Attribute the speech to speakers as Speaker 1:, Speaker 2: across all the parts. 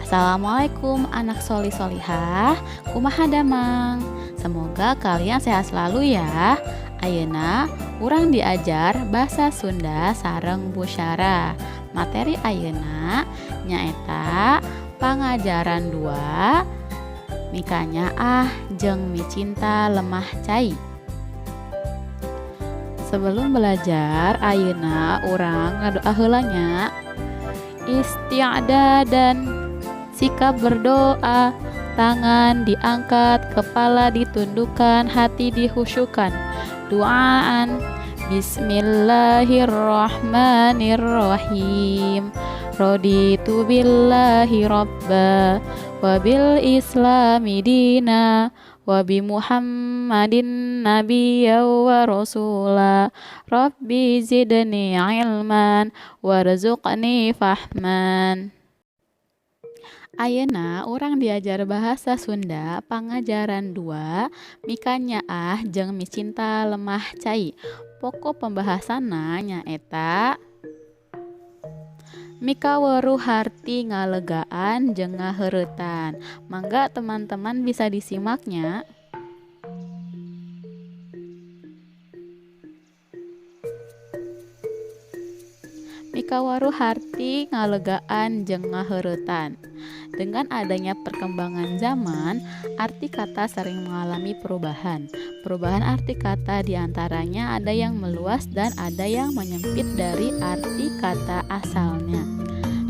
Speaker 1: Assalamualaikum anak soli solihah, kumaha damang. Semoga kalian sehat selalu ya. Ayeuna urang diajar bahasa Sunda sareng Bu Syara. Materi ayeuna nyaeta pangajaran 2 mikanya jeung mi cinta lemah cai. Sebelum belajar ayeuna urang ngadoa heula nya. Isti'dadan, sikap berdoa, tangan diangkat, kepala ditundukkan, hati dihusyukan. Duaan, Bismillahirrahmanirrahim. Raditu billahi robba, wabil islami dina, wabi Muhammadin nabiyya wa rasula. Rabbi zidni ilman warzuqni fahman. Ayeuna urang diajar bahasa Sunda pangajaran 2 mikanya jeung mi cinta lemah cai. Pokok pembahasanna nyaeta mika weruh harti ngalegaan jeung ngaheuretan. Mangga teman-teman bisa disimaknya. Mika waruh harti ngalegaan jeung ngaheuretan. Dengan adanya perkembangan zaman, arti kata sering mengalami perubahan. Perubahan arti kata diantaranya ada yang meluas dan ada yang menyempit dari arti kata asalnya.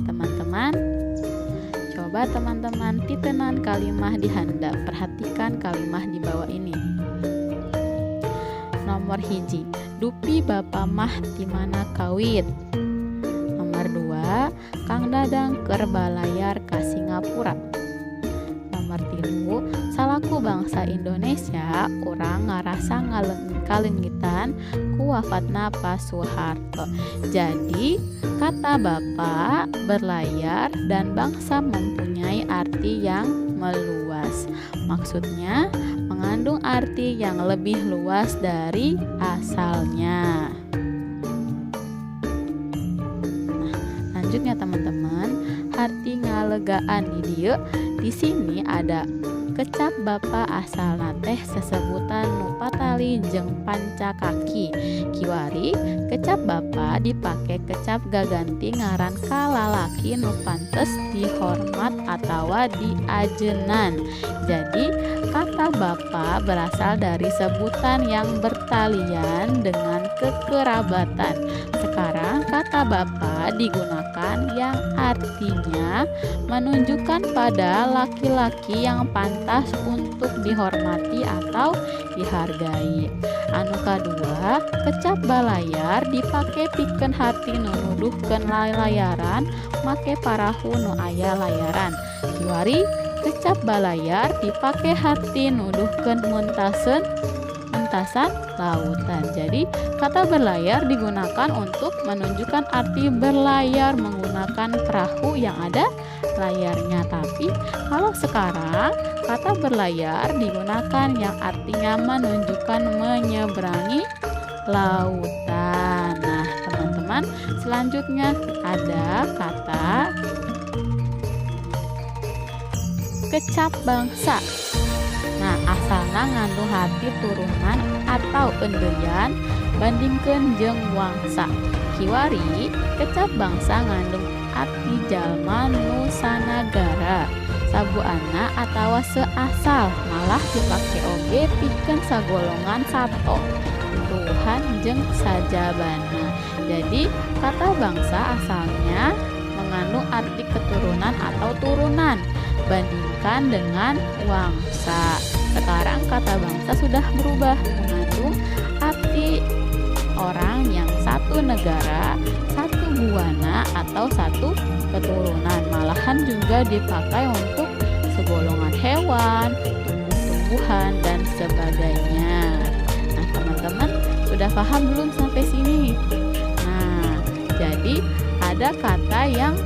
Speaker 1: Teman-teman, coba teman-teman titenan kalimah di handap. Perhatikan kalimah di bawah ini. Nomor hiji, dupi bapa mah dimana kawit. Nomor 2, Kang Dadang keur balayar ka Singapura. Nomor 3, salaku bangsa Indonesia urang ngarasa kalengitan ku wafatna Pak Soeharto. Jadi kata bapak, berlayar, dan bangsa mempunyai arti yang meluas. Maksudnya mengandung arti yang lebih luas dari asalnya. Selanjutnya teman-teman, arti ngalegaan di dieu di sini ada kecap bapa asalna teh sesebutan nu patali jeung panca kaki. Kiwari kecap bapa dipake kecap gaganti ngaran ka lalaki nu pantes dihormat atawa diajenan. Jadi kata bapa berasal dari sebutan yang bertalian dengan kekerabatan. Sekarang kata bapa digunakan yang artinya menunjukkan pada laki-laki yang pantas untuk dihormati atau dihargai. Anu kadua, kecap balayar dipake pikeun hati nu nuduhkeun layaran, make parahu nu aya layaran. Kiwari kecap balayar dipake hati nuduhkeun muntasan lautan. Jadi kata berlayar digunakan untuk menunjukkan arti berlayar menggunakan perahu yang ada layarnya. Tapi kalau sekarang kata berlayar digunakan yang artinya menunjukkan menyeberangi lautan. Nah teman-teman, selanjutnya ada kata kecap bangsa. Nah, asalna ngandung hati turunan atau endeuyan bandingkeun jeung wangsa. Kiwari kecap bangsa ngandung arti jalma nusanagara, sabuana atawa seasal, malah dipake oge pikeun sagolongan sato, tuhan jeung sajabana. Jadi kata bangsa asalnya mengandung arti keturunan atau turunan, bandingkan dengan wangsa. Sekarang kata bangsa sudah berubah mengandung arti orang yang satu negara, satu buana, atau satu keturunan. Malahan juga dipakai untuk segolongan hewan, tumbuh-tumbuhan, dan sebagainya. Nah teman-teman sudah paham belum sampai sini? Nah jadi ada kata yang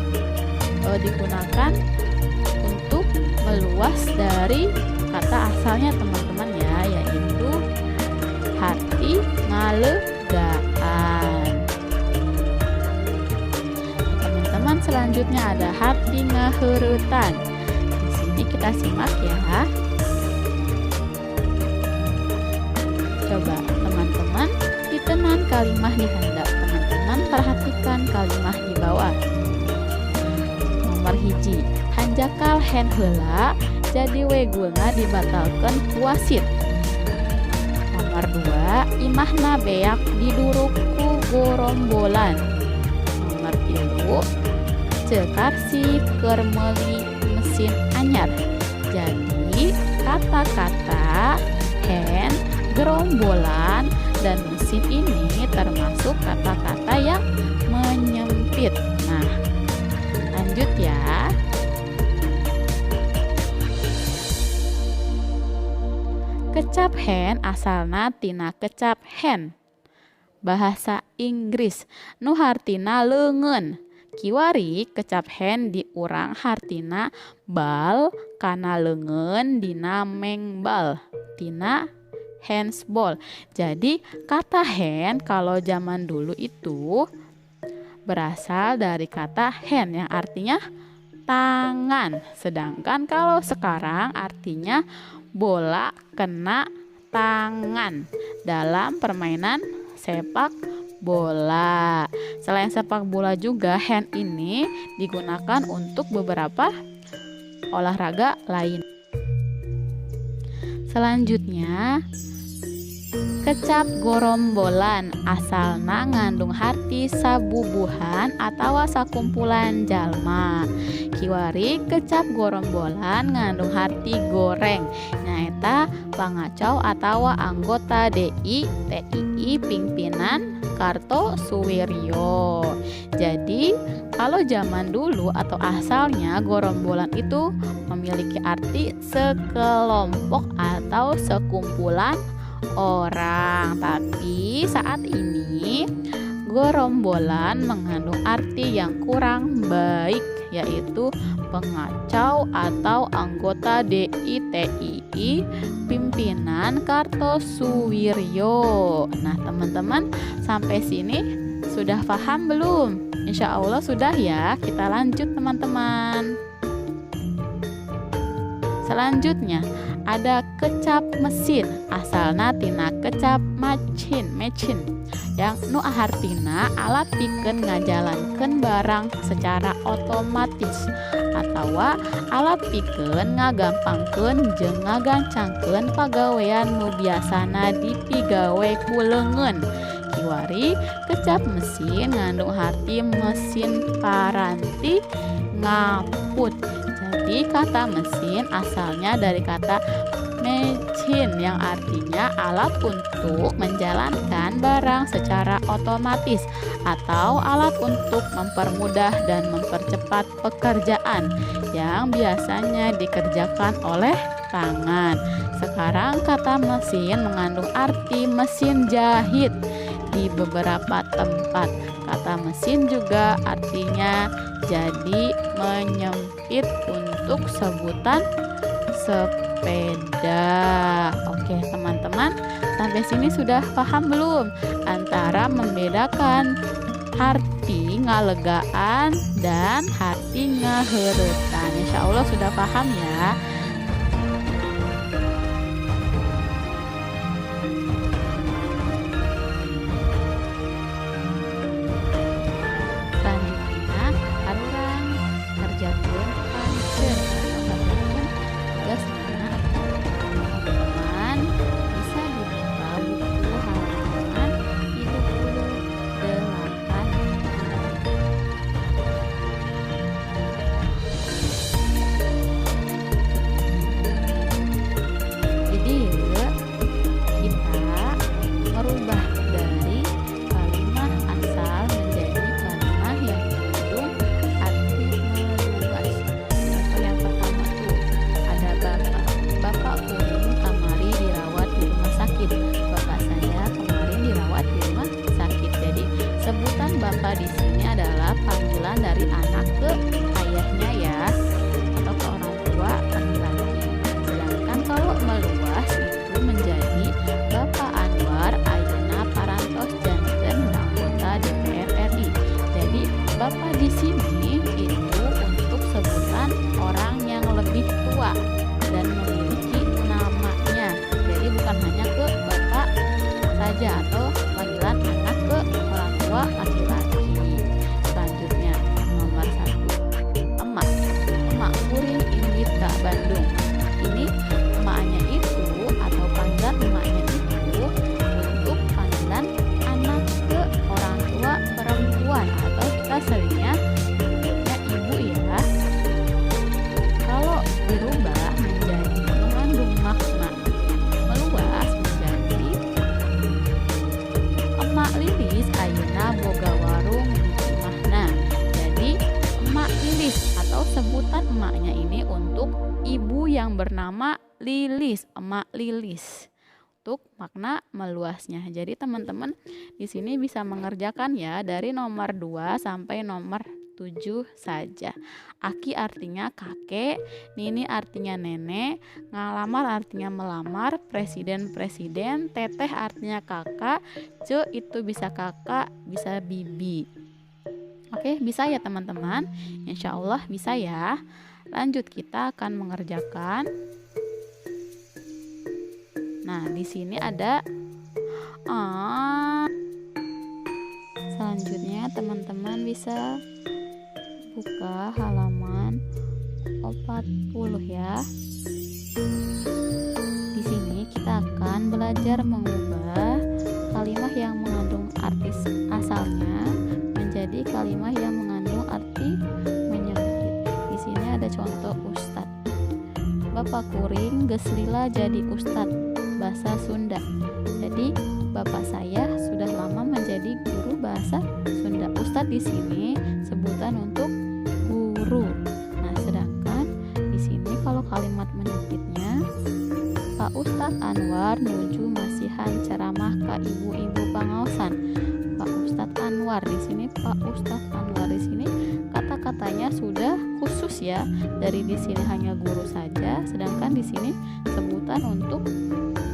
Speaker 1: digunakan untuk meluas dari kata asalnya teman-teman ya, yaitu hati ngalegaan. Teman-teman selanjutnya ada harti ngaheuretan. Di sini kita simak ya. Coba teman-teman ditenan kalimah di handap. Teman-teman perhatikan kalimah di bawah. Nomor hiji, hanjakal hen heula jadi wegulna dibatalkan kuasit. Nomor 2, imahna beak diduruk ku gorombolan. Nomor 3, cekarsi keur meuli mesin anyar. Jadi kata-kata hen, gerombolan, dan mesin ini termasuk kata-kata yang menyempit. Nah, lanjut ya. Kecap hen asalna tina kecap hen. Bahasa Inggris nu hartina leungeun. Kiwari kecap hen diurang hartina bal kana leungeun dina mengbal tina handsball. Jadi kata hen kalau zaman dulu itu berasal dari kata hand yang artinya tangan. Sedangkan kalau sekarang artinya bola kena tangan dalam permainan sepak bola. Selain sepak bola juga hand ini digunakan untuk beberapa olahraga lain. Selanjutnya, kecap gorombolan asalna ngandung harti sabubuhan atawa sakumpulan jalma. Kiwari kecap gorombolan ngandung harti goreng nyaeta pangacau atawa anggota DI TII pimpinan Kartosuwiryo. Jadi kalau zaman dulu atau asalnya gorombolan itu memiliki arti sekelompok atau sekumpulan orang. Tapi saat ini gorombolan mengandung arti yang kurang baik, yaitu pengacau atau anggota DITII pimpinan Kartosuwiryo. Nah teman-teman, sampai sini sudah paham belum? Insya Allah sudah ya. Kita lanjut teman-teman. Selanjutnya ada kecap mesin asalna tina kecap mecin yang nu hartina alat pikeun ngajalankeun barang secara otomatis atawa alat pikeun ngagampangkeun jeung ngagancangkeun pagawean nu biasana dipigawe ku leungeun. Kiwari kecap mesin ngandung harti mesin paranti ngaput. Jadi kata mesin asalnya dari kata mecin yang artinya alat untuk menjalankan barang secara otomatis atau alat untuk mempermudah dan mempercepat pekerjaan yang biasanya dikerjakan oleh tangan. Sekarang kata mesin mengandung arti mesin jahit di beberapa tempat. Kata mesin juga artinya jadi menyempit untuk sebutan sepeda. Oke teman-teman, sampai sini sudah paham belum antara membedakan harti ngalegaan dan harti ngaheuretan? Insya Allah sudah paham ya. Bapak di sini adalah panggilan dari anak ke ayahnya ya, atau ke orang tua laki-laki. Sedangkan kalau meluas itu menjadi Bapak Anwar Ayeuna Parantos Janten anggota DPR RI. Jadi Bapak di sini itu saja atau panggilan anak ke orang tua laki-laki. Selanjutnya nomor 1, emak. Emak kuring inggit ka Bandung. Ini emaknya itu atau panggilan emaknya itu untuk panggilan anak ke orang tua perempuan atau kita seringnya menyebutnya ibu ya. Kalau dirubah menjadi mengandung makna meluas menjadi emak Lilis ayeuna boga warung di Cimahna. Jadi emak Lilis atau sebutan emaknya ini untuk ibu yang bernama Lilis, emak Lilis. Untuk makna meluasnya. Jadi teman-teman di sini bisa mengerjakan ya dari nomor 2 sampai nomor 7 saja. Aki artinya kakek, nini artinya nenek, ngalamar artinya melamar, presiden, teteh artinya kakak, ce itu bisa kakak, bisa bibi. Oke, bisa ya teman-teman? Insya Allah bisa ya. Lanjut kita akan mengerjakan. Nah, di sini ada selanjutnya teman-teman bisa buka halaman 40 ya. Di sini kita akan belajar mengubah kalimat yang mengandung arti asalnya menjadi kalimat yang mengandung arti menyempit. Di sini ada contoh ustad. Bapak kuring geus lila jadi ustad bahasa Sunda. Jadi bapak saya sudah lama menjadi guru bahasa Sunda. Ustad di sini sebutan untuk guru. Nah, sedangkan di sini kalau kalimat menyempitnya Pak Ustadz Anwar nuju masihan ceramah ka ibu-ibu pangaosan. Pak Ustadz Anwar di sini, Pak Ustadz Anwar di sini kata-katanya sudah khusus ya. Dari di sini hanya guru saja, sedangkan di sini sebutan untuk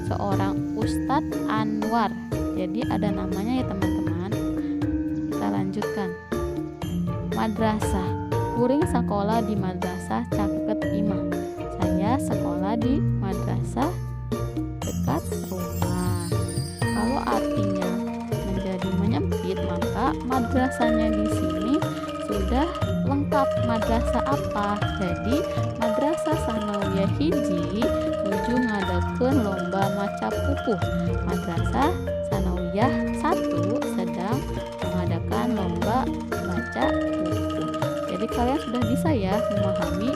Speaker 1: seorang Ustadz Anwar. Jadi ada namanya ya teman-teman. Kita lanjutkan. Madrasah. Kuring sekolah di madrasah caket imah. Saya sekolah di madrasah dekat rumah. Kalau artinya menjadi menyempit, maka madrasahnya di sini sudah lengkap. Madrasah apa? Jadi madrasah sanawiyah hiji nuju ngadakeun lomba maca pupuh. Madrasah sanawiyah 1 sedang mengadakan lomba baca pupuh. Jadi kalian sudah bisa ya memahami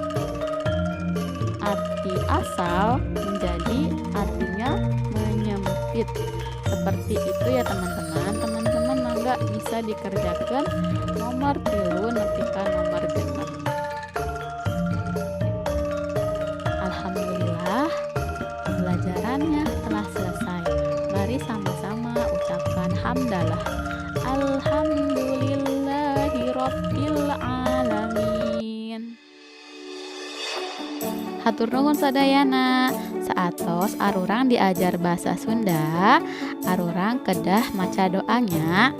Speaker 1: arti asal menjadi artinya menyempit. Seperti itu ya teman-teman. Teman-teman mangga bisa dikerjakan nomor 3 nepikan nomor 6. Alhamdulillah pelajarannya telah selesai. Mari sama-sama ucapkan hamdalah. Alhamdulillahirabbil alamin. Hatur nuhun sadayana. Saatos arurang diajar bahasa Sunda, arurang kedah maca doanya.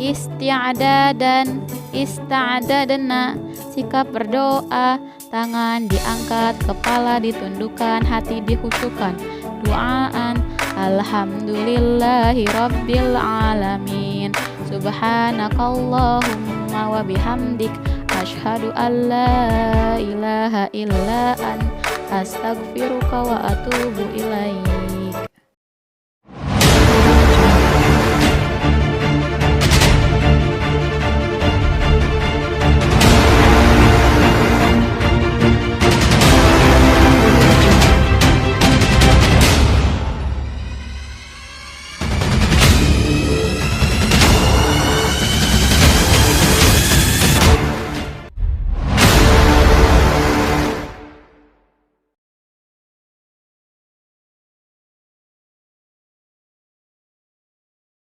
Speaker 1: Isti'adadan, ista'adadana. Sikap berdoa, tangan diangkat, kepala ditundukkan, hati dikhusyukkan. Doaan, alhamdulillahirabbil alamin. Subhanakallahumma wa bihamdik, asyhadu an la ilaha illa anta, astaghfiruka wa atubu ilaik.